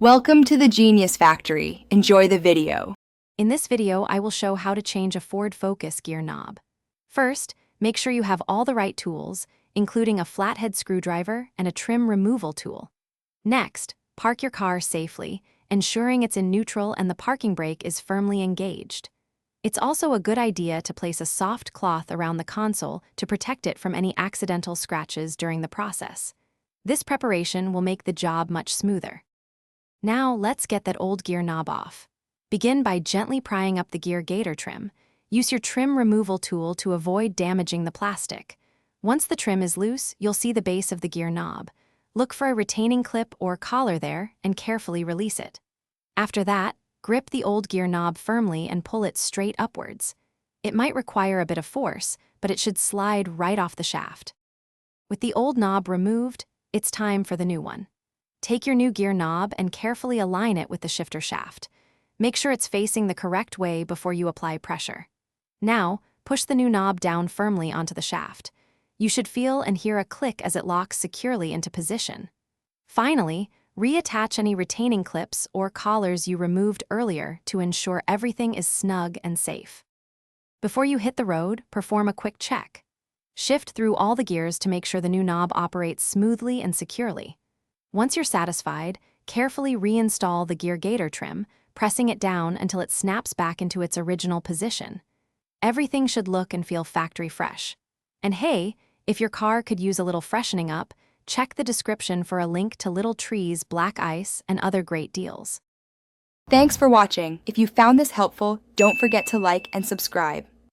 Welcome to the Genius Factory. Enjoy the video. In this video, I will show how to change a Ford Focus gear knob. First, make sure you have all the right tools, including a flathead screwdriver and a trim removal tool. Next, park your car safely, ensuring it's in neutral and the parking brake is firmly engaged. It's also a good idea to place a soft cloth around the console to protect it from any accidental scratches during the process. This preparation will make the job much smoother. Now, let's get that old gear knob off. Begin by gently prying up the gear gaiter trim. Use your trim removal tool to avoid damaging the plastic. Once the trim is loose, you'll see the base of the gear knob. Look for a retaining clip or collar there and carefully release it. After that, grip the old gear knob firmly and pull it straight upwards. It might require a bit of force, but it should slide right off the shaft. With the old knob removed, it's time for the new one. Take your new gear knob and carefully align it with the shifter shaft. Make sure it's facing the correct way before you apply pressure. Now, push the new knob down firmly onto the shaft. You should feel and hear a click as it locks securely into position. Finally, reattach any retaining clips or collars you removed earlier to ensure everything is snug and safe. Before you hit the road, perform a quick check. Shift through all the gears to make sure the new knob operates smoothly and securely. Once you're satisfied, carefully reinstall the gear gaiter trim, pressing it down until it snaps back into its original position. Everything should look and feel factory fresh. And hey, if your car could use a little freshening up, check the description for a link to Little Tree's Black Ice and other great deals. Thanks for watching. If you found this helpful, don't forget to like and subscribe.